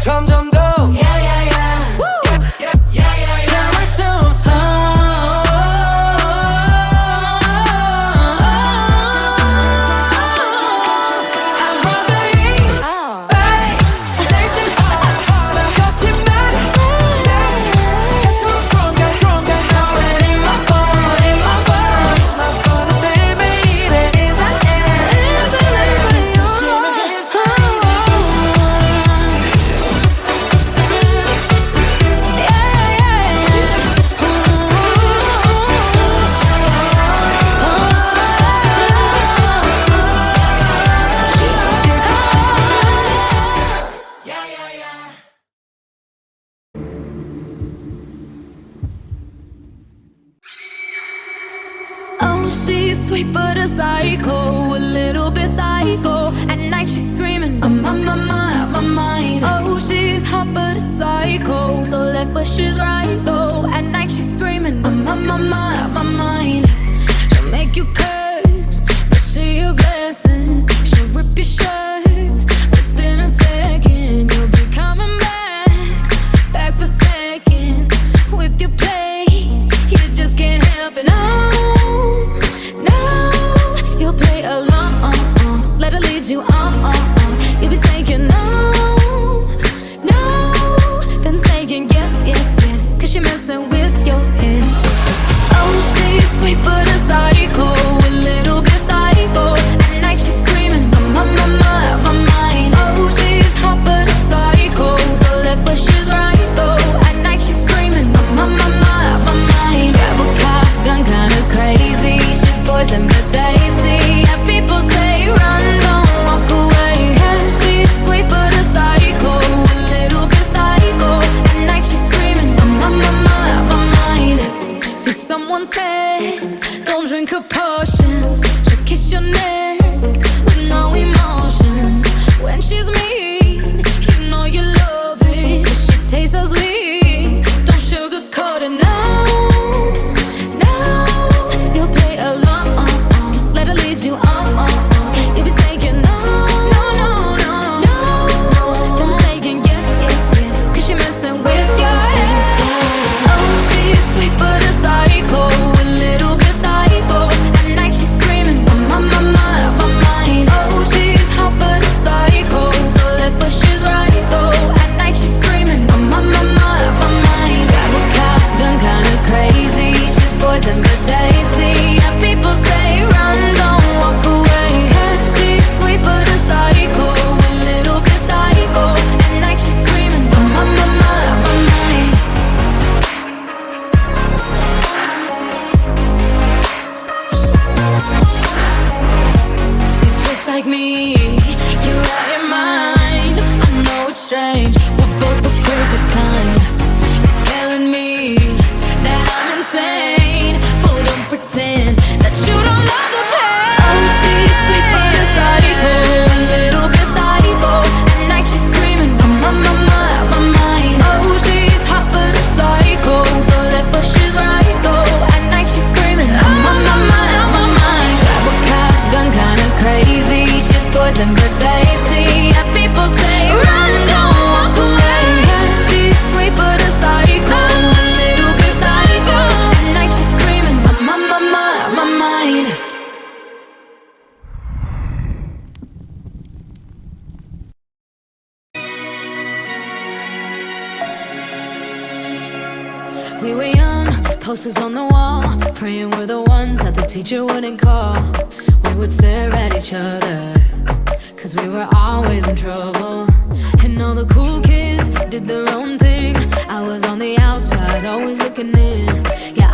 점점 더 참을 수 없어 I'd rather you back. Chasing harder, cutting back. Catching on stronger, stronger. Now it ain't my fault, ain't my fault, ain't my fault. Baby, it isn't Oh, she's sweet but a psycho, a little bit psycho. At night she's screaming, I'm on my mind. Oh, she's hot but a psycho, so left but she's right though. At night she's screaming, I'm on my mind. She'll make you curse, but she a blessing. She'll rip your shirt within a second. You'll be coming back for seconds with your play. You just can't help it. No, you'll play along. Let her lead you on. You'll be saying no, then saying yes, 'cause you're messing with your head. Oh, she's sweet but a psycho, a little bit psycho. At night she's screaming, I'm on my mind. Oh, she's hot but a psycho, so left but she's right though. At night she's screaming, I'm on my mind. Grab a car, gun kinda crazy. She's poison but tasty. Yeah, people say run, don't walk away. Yeah, she's sweet but a psycho, a little bit psycho. At night she's screaming, I'm on my mind. See, someone said, don't drink her potions. She'll kiss your neck with no emotion. When she's mean, you know you love it. 'Cause she tastes so sweet, don't sugarcoat it. No, you'll play along. Let her lead you on. You'll be saying no, then saying yes, 'cause you're messing with your head. Oh, she's sweet but a psycho, a little bit psycho. At night she's screaming, I'm on my mind. Oh, she's hot but a psycho, so left but she's right though. At night she's screaming, I'm on my mind. Grab a car, gun kinda crazy. She's poison but tasty. Yeah, people say run, don't walk away. Yeah, she's sweet but a psycho, a little bit psycho. At night she's screaming, I'm on my mind. You're just like me, you're out your mind. I know it's strange, we're both the crazy kind. You're telling me that I'm insane, but don't pretend that you don't love the pain. Oh, she's sweet but a psycho, a little bit psycho. At night she's screaming, I'm on my mind. Oh, she's hot but a psycho, so left but she's right though. At night she's screaming, I'm on my mind. Grab a car, gun kinda crazy. She's poison but tasty. Yeah, people say run, don't walk away. Yeah, she's sweet but a psycho, a little bit psycho. At night she's screaming, I'm on my mind. We were young, posters on the wall, praying we're the ones that the teacher wouldn't call. We would stare at each other, 'cause we were always in trouble. And all the cool kids did their own thing. I was on the outside, always looking in. Yeah,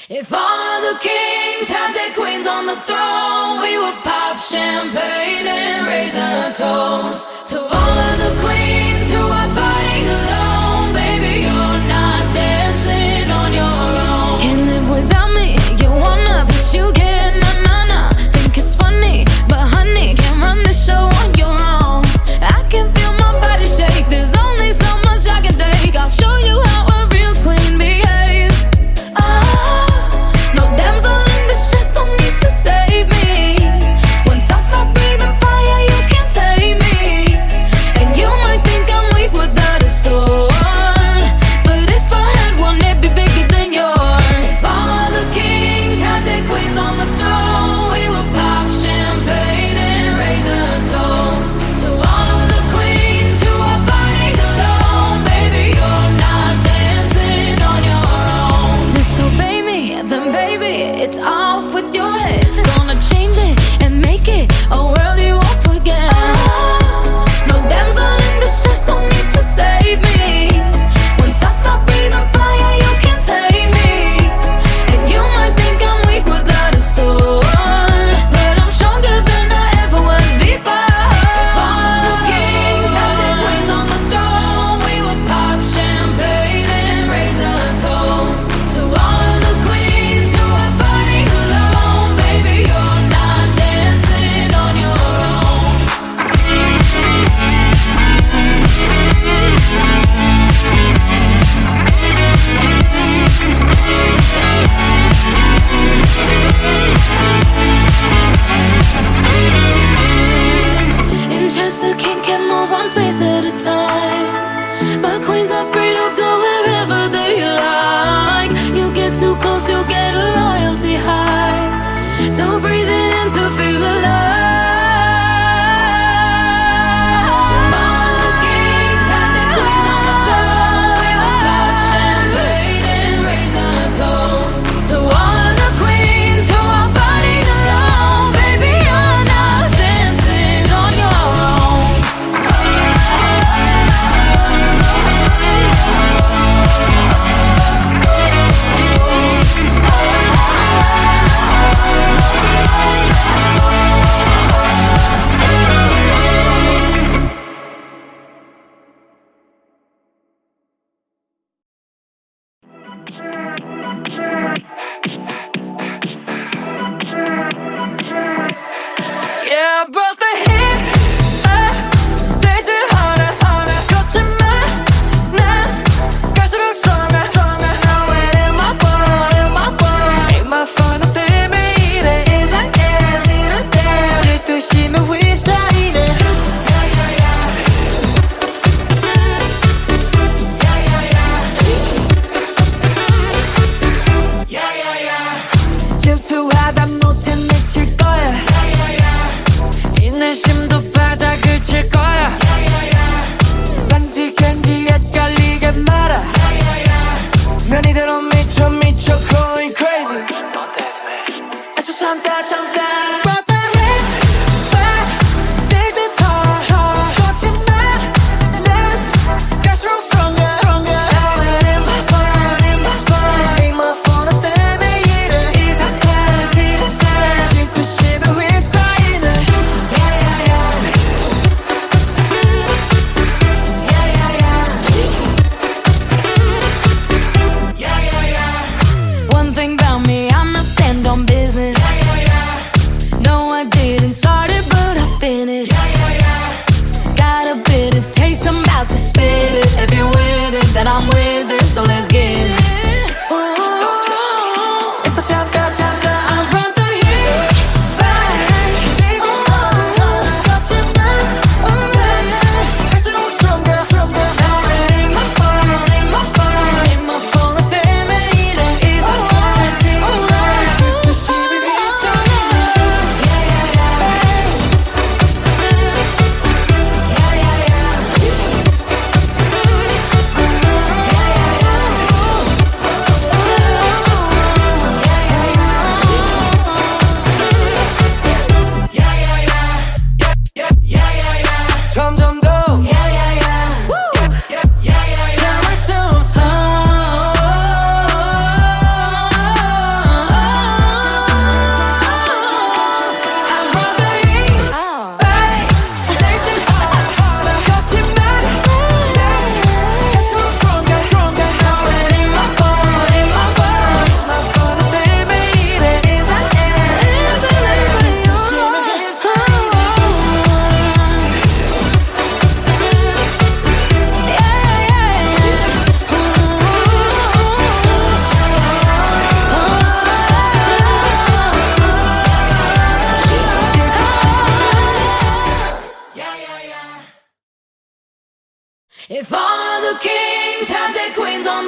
If all of the kings had their queens on the throne, we would pop champagne and raise a toast to all of the queens who are fighting alone. Baby, you're not dancing on your own. Can't live without me, you wanna, but you can't. Nah. Think it's funny, but honey, can't run the show on your own. I can feel my body shake, there's only so much I can take. I'll show you how a real queen behaves. No damsel in distress, don't need to save me. Once I stop breathing fire, you can't take me. And you might think I'm weak without a sword, but if I had one, it'd be bigger than yours. If all of the kings had their queens on the throne, we would pop champagne and raise a toast to all of the queens who are fighting alone. Baby, you're not dancing on your own. Disobey me, then baby, it's off with your head. Gonna change it and make it a world you won't forget. No damsel in distress, don't need to save me. Once I stop breathing fire, you can't take me. And you might think I'm weak without a sword, but I'm stronger than I ever was before. If all of the kings had their queens on the throne, we would pop champagne and raise a toast to all of the queens who are fighting alone. Baby, you're not dancing on your own. In chess, the king can move one space at a time, but queens are free to go wherever they like. You get too close, you'll get a royalty high. So breathe it in to feel alive. All of the kings had their queens on the throne. We would pop champagne and raise a toast to all of the queens who are fighting alone. Baby, you're not dancing on your own. Yeah, I brought the heat. Take it harder. 거침만 난 갈수록 stronger. Now it ain't my fault. Ain't my fault. 너 때문에 이래. 이상해. 싫은데 질투심에 휩싸이네. 질투하다 못해 미칠 거야. 인내심도 바닥을 칠 거야. 단지 헷갈리게 말아. 면이대로 미쳐 going crazy. 애써 참다 Brought the heat back. Take the toll. 거침만 난 갈수록 stronger. Now it ain't my fault. Ain't my fault. 너 때문에 이래. 이상해. 싫은데 질투심에 휩싸이네. One thing about me, I'ma stand on business. No, I didn't start it, but I finished. Got a bit of taste, I'm about to spit it. If you're with it, then I'm with it, so let's get it. 애써 참다 I brought the heat back. 거침만 갈수록 stronger. Now it ain't my fault. Ain't my fault. 너 때문에 이래. 이상해. 질투심에 휩싸이네.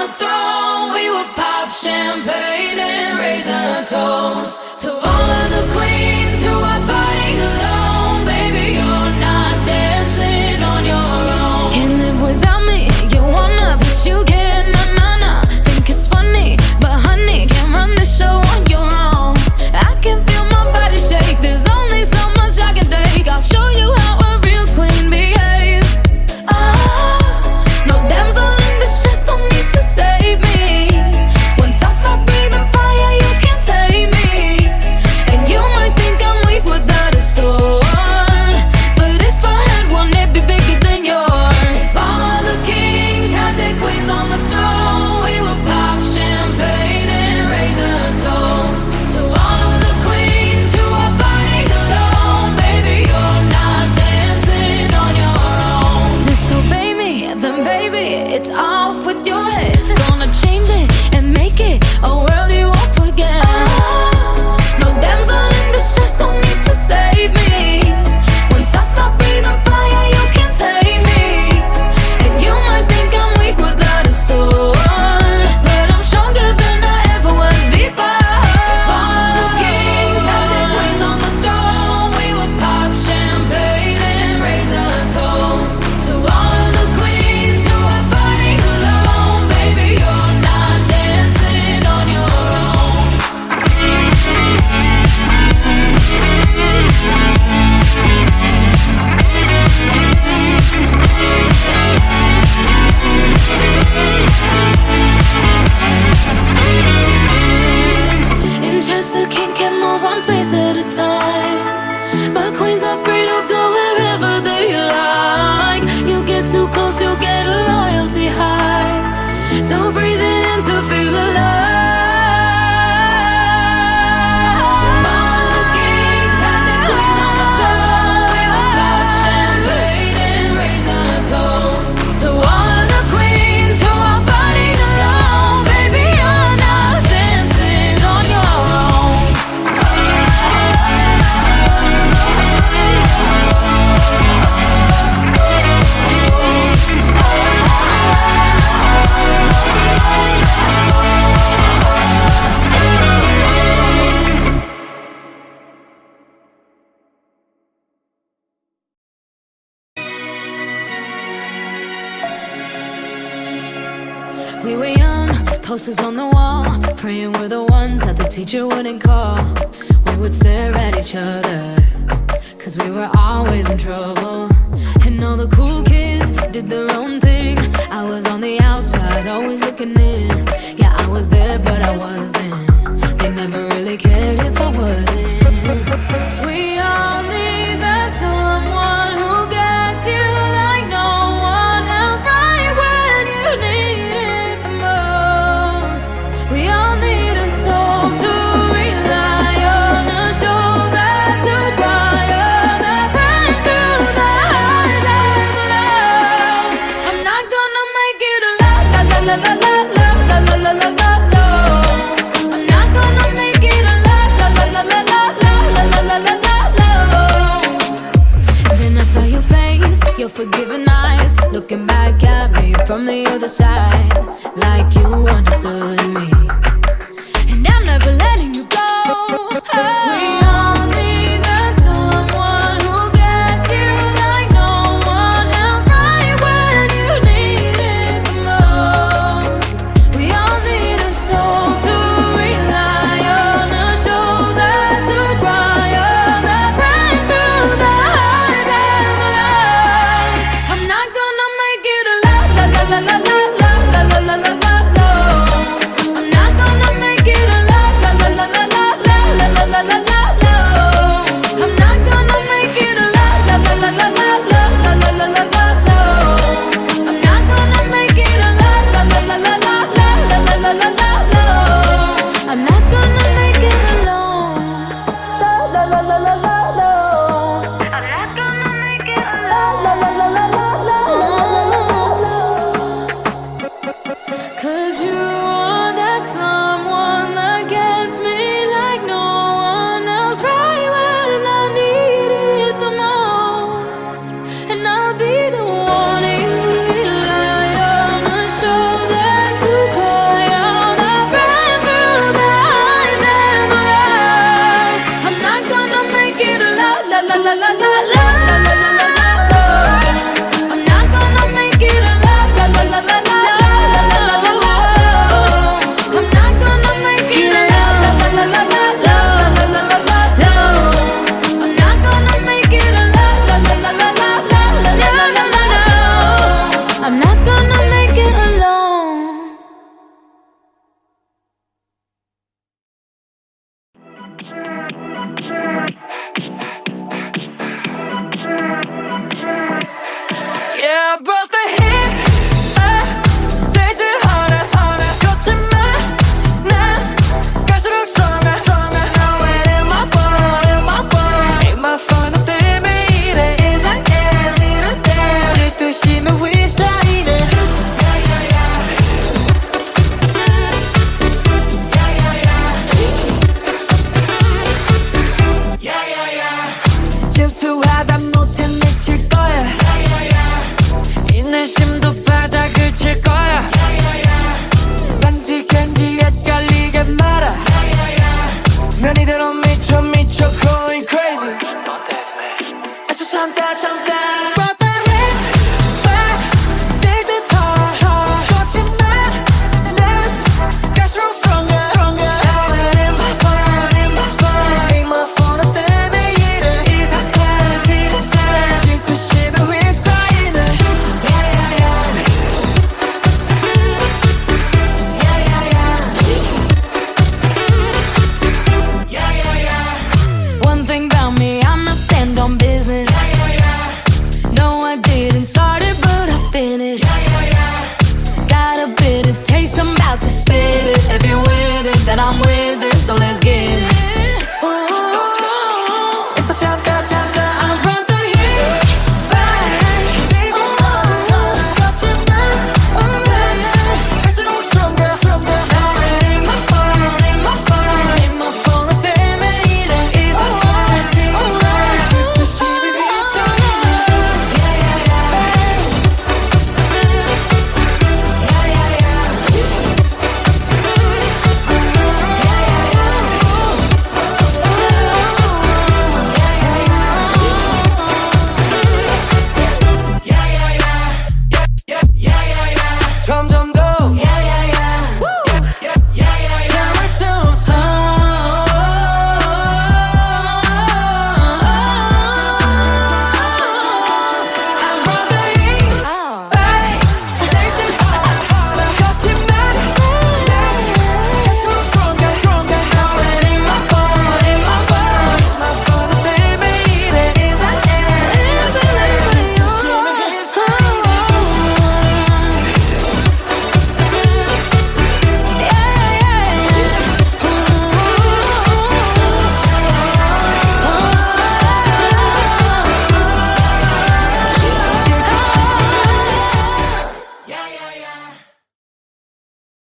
the throne, we would pop champagne and raise a toast to all of the queens who are fighting alone. Baby, you're not dancing on your own. Can't live without me, you wanna, but you can't. Nah. Think it's funny, but honey, can't run the show on your own. I can feel my body shake, there's only so much I can take. I'll show you how a real queen behaves. No damsel in distress, don't need to save me. Once I stop breathing fire, you can't take me. And you might think I'm weak without a sword, but if I had one, it'd be bigger than yours. If all of the kings had their queens on the throne, we would pop champagne and raise a toast to all of the queens who are fighting alone. Baby, you're not dancing on your own. Disobey me, then baby, it's off with your head. Gonna change it and make it a world you won't forget. No damsel in distress, don't need to save me. Once I stop breathing fire, you can't take me. And you might think I'm weak without a sword, but I'm stronger than I ever was before. All of the kings had their queens on the throne, we would pop champagne and raise a toast to all of the queens who are fighting alone. Baby, you're not dancing on your own. In chess, the king can move one space at a time, but queens are free to go wherever they like. You get too close, you'll get a royalty high. So breathe it in to feel alive. All the kings had their queens on the throne, we would pop champagne and raise a toast to all of the queens who are fighting alone. Baby, you're not dancing on your own. We were young, posters on the wall, praying we're the ones that the teacher wouldn't call. We would stare at each other, cause we were always in trouble. And all the cool kids did their own thing. I was on the outside, always looking in. Yeah, I was there, but I wasn't. They never really cared if I wasn't. We all need that someone who gets you like no one else, right when you need it the most. We all need a soul to rely on, a shoulder to cry on, a friend through the highs and the lows. I'm not gonna make it a la la la la la la la la la la la la. I'm not gonna make it a la la la la la la la la la la la. Then I saw your face, your forgiving eyes, looking back at me from the other side, like you understood me. And I'm never letting you go. We all need that someone who gets you like no one else, right when you need it the most. We all need a soul to rely on, a shoulder to cry on, a friend through the highs and the lows. I'm not gonna make it a la la la la la la la la la la la la. I'm not gonna make it a la la la la la la la la la la la la. I'm not gonna make it a la la la la la la la la la la la la. I'm not gonna make it a la la la la la la la la la la la. I'm not gonna make it alone. La la la la la la la. I'm not gonna make it alone. La la la la la la la. 'Cause you are that song.